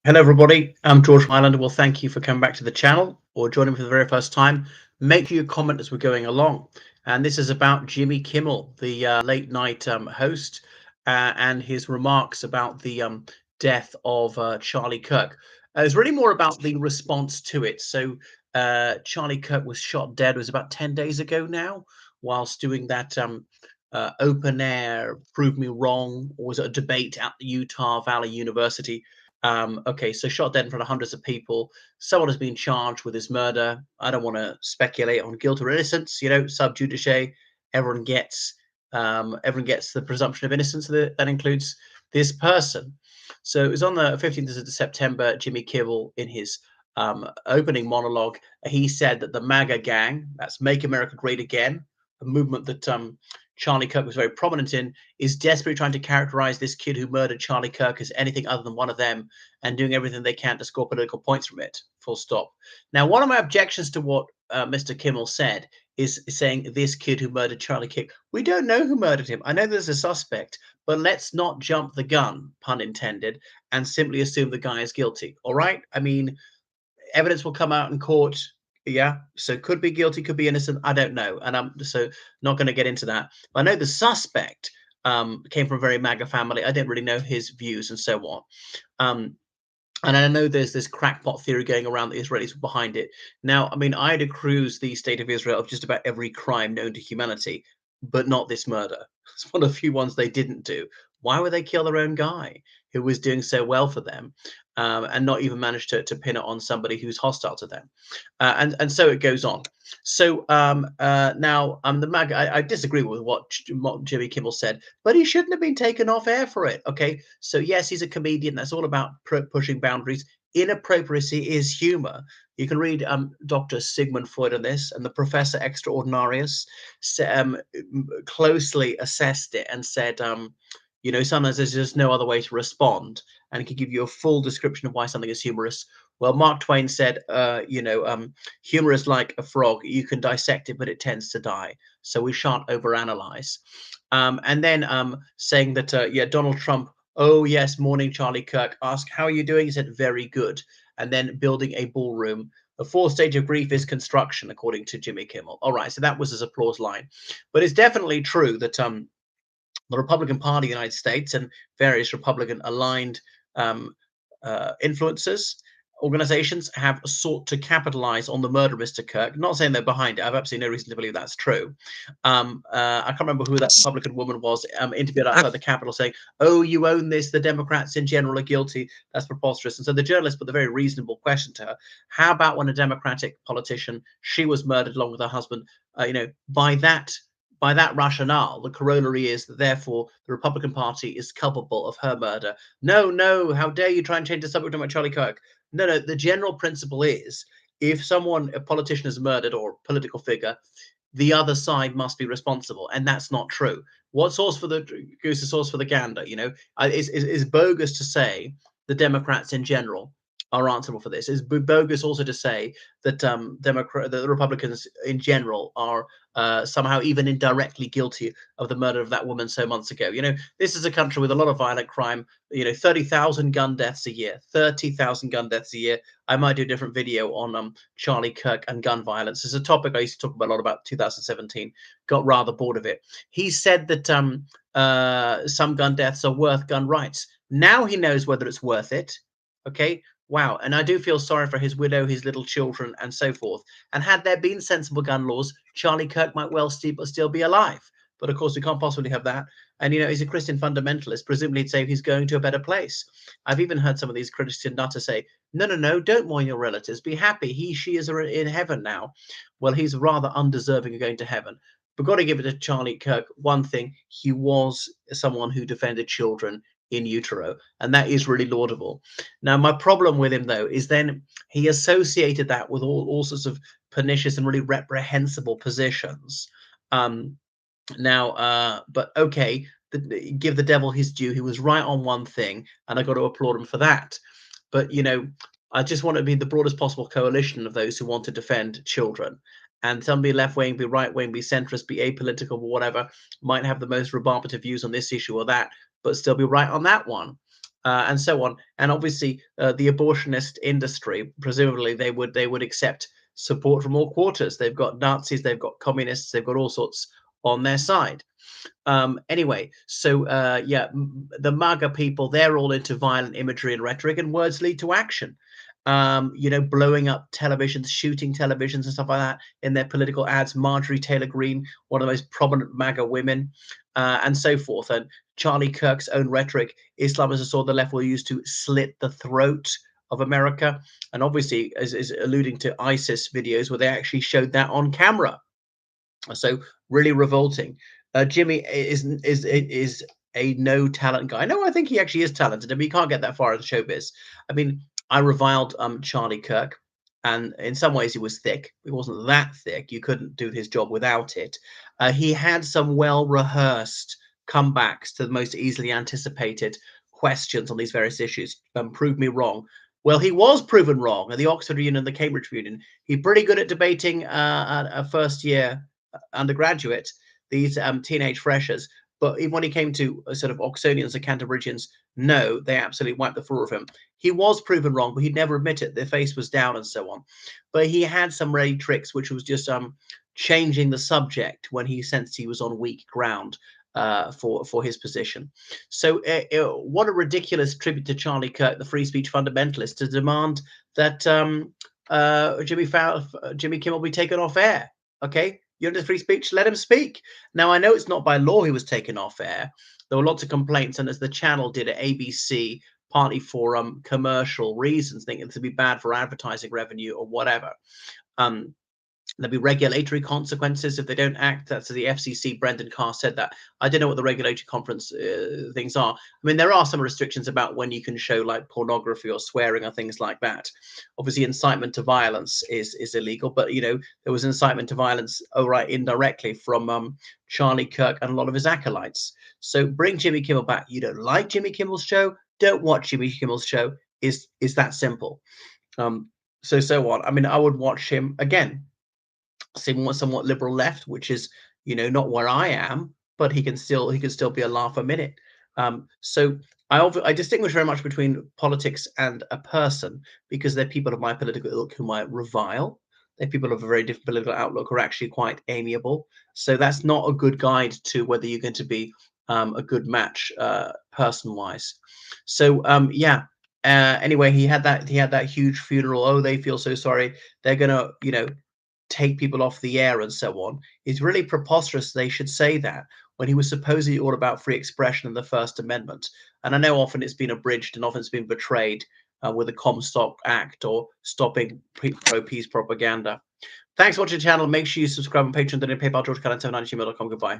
Hello, everybody. I'm George from Ireland. Well, thank you for coming back to the channel or joining me for the very first time. Make sure you comment as we're going along. And this is about Jimmy Kimmel, the late night host, and his remarks about the death of Charlie Kirk. It's really more about the response to it. So, Charlie Kirk was shot dead. It was about 10 days ago now, whilst doing that open air prove me wrong, or was it a debate at Utah Valley University? Okay, so shot dead in front of hundreds of people. Someone has been charged with his murder. I don't want to speculate on guilt or innocence. Sub judice. Everyone gets everyone gets the presumption of innocence. That includes this person. So it was on the 15th of September. Jimmy Kimmel, in his opening monologue, he said that the MAGA gang, that's Make America Great Again, a movement that Charlie Kirk was very prominent in, is desperately trying to characterize this kid who murdered Charlie Kirk as anything other than one of them and doing everything they can to score political points from it. Full stop. Now, one of my objections to what Mr. Kimmel said is saying this kid who murdered Charlie Kirk, we don't know who murdered him. I know there's a suspect, but let's not jump the gun, pun intended, and simply assume the guy is guilty. All right? I mean, evidence will come out in court. Yeah, so could be guilty, could be innocent. I don't know, and I'm so not going to get into that. But I know the suspect came from a very MAGA family. I didn't really know his views and so on. Um, and I know there's this crackpot theory going around that Israelis were behind it. Now, I mean, I'd accuse the state of Israel of just about every crime known to humanity, but not this murder. It's one of the few ones they didn't do. Why would they kill their own guy who was doing so well for them, and not even manage to pin it on somebody who's hostile to them? And so it goes on. So now the MAGA, I disagree with what Jimmy Kimmel said, but he shouldn't have been taken off air for it. Okay, so yes, he's a comedian. That's all about pushing boundaries. Inappropriacy is humor. You can read Dr. Sigmund Freud on this, and the Professor Extraordinarius closely assessed it and said, sometimes there's just no other way to respond, and it can give you a full description of why something is humorous. Well, Mark Twain said, humor is like a frog. You can dissect it, but it tends to die. So we shan't overanalyze. And then saying that, yeah, Donald Trump, oh, yes, morning, Charlie Kirk, asked, how are you doing? He said, very good. And then building a ballroom. The fourth stage of grief is construction, according to Jimmy Kimmel. All right, so that was his applause line. But it's definitely true that the Republican Party in the United States and various Republican aligned um, influencers, organizations have sought to capitalize on the murder of Mr. Kirk. Not saying they're behind it. I have absolutely no reason to believe that's true. I can't remember who that Republican woman was, interviewed outside the Capitol saying, oh, you own this. The Democrats in general are guilty. That's preposterous. And so the journalist put the very reasonable question to her. How about when a Democratic politician, she was murdered along with her husband, by that rationale, the corollary is that therefore the Republican Party is culpable of her murder. No, no, how dare you try and change the subject about Charlie Kirk? No, no, the general principle is if someone, a politician, is murdered or a political figure, the other side must be responsible, and that's not true. What's sauce for the goose is sauce for the gander. It's bogus to say the Democrats in general are answerable for this. It's bogus also to say that the Republicans in general are somehow even indirectly guilty of the murder of that woman so months ago. This is a country with a lot of violent crime. 30,000 gun deaths a year. 30,000 gun deaths a year. I might do a different video on Charlie Kirk and gun violence. It's a topic I used to talk about a lot about 2017. Got rather bored of it. He said that some gun deaths are worth gun rights. Now he knows whether it's worth it. Okay. Wow. And I do feel sorry for his widow, his little children, and so forth. And had there been sensible gun laws, Charlie Kirk might well still be alive. But of course, we can't possibly have that. And, he's a Christian fundamentalist. Presumably, he'd say he's going to a better place. I've even heard some of these Christian nutters say, no, no, no, don't mourn your relatives. Be happy. She is in heaven now. Well, he's rather undeserving of going to heaven. But got to give it to Charlie Kirk one thing. He was someone who defended children in utero. And that is really laudable. Now, my problem with him, though, is then he associated that with all sorts of pernicious and really reprehensible positions. But okay, give the devil his due. He was right on one thing, and I got to applaud him for that. But I just want to be the broadest possible coalition of those who want to defend children. And some be left wing, be right wing, be centrist, be apolitical, or whatever, might have the most rebarbative views on this issue or that, but still be right on that one. and so on. And obviously, the abortionist industry, presumably, they would accept support from all quarters. They've got Nazis, they've got communists, they've got all sorts on their side. Anyway, so yeah, the MAGA people, they're all into violent imagery and rhetoric, and words lead to action. Blowing up televisions, shooting televisions and stuff like that in their political ads. Marjorie Taylor Greene, one of the most prominent MAGA women, and so forth. And Charlie Kirk's own rhetoric: Islam as a sword the left will use to slit the throat of America. And obviously, is alluding to ISIS videos where they actually showed that on camera. So really revolting. Jimmy is a no talent guy. No, I think he actually is talented. I mean, you can't get that far in showbiz. I mean, I reviled Charlie Kirk, and in some ways he was thick. He wasn't that thick. You couldn't do his job without it. He had some well rehearsed comebacks to the most easily anticipated questions on these various issues. Prove me wrong. Well, he was proven wrong at the Oxford Union and the Cambridge Union. He's pretty good at debating a first year undergraduate, these teenage freshers. But even when he came to sort of Oxonians and Canterburyans, no, they absolutely wiped the floor of him. He was proven wrong, but he'd never admit it. Their face was down and so on. But he had some ready tricks, which was just changing the subject when he sensed he was on weak ground for his position. So what a ridiculous tribute to Charlie Kirk, the free speech fundamentalist, to demand that Jimmy Kimmel be taken off air. Okay, you're under free speech, let him speak. Now, I know it's not by law he was taken off air. There were lots of complaints, and as the channel did at ABC, partly for commercial reasons, thinking it would be bad for advertising revenue or whatever. There'll be regulatory consequences if they don't act. That's the FCC. Brendan Carr said that. I don't know what the regulatory conference things are. I mean, there are some restrictions about when you can show like pornography or swearing or things like that. Obviously, incitement to violence is illegal, but there was incitement to violence, indirectly from Charlie Kirk and a lot of his acolytes. So bring Jimmy Kimmel back. You don't like Jimmy Kimmel's show? Don't watch Jimmy Kimmel's show. Is that simple? So on. I mean, I would watch him again. Somewhat liberal left, which is not where I am, but he can still be a laugh a minute. So I distinguish very much between politics and a person, because they're people of my political ilk whom I revile. They're people of a very different political outlook who are actually quite amiable. So that's not a good guide to whether you're going to be a good match person wise. So yeah. Anyway, he had that huge funeral. Oh, they feel so sorry. They're gonna take people off the air and so on. It's really preposterous they should say that when he was supposedly all about free expression and the First Amendment. And I know often it's been abridged and often it's been betrayed with the Comstock Act or stopping pro-peace propaganda. Thanks for watching the channel. Make sure you subscribe on Patreon, donate PayPal, georgecullen790gmail.com. Goodbye.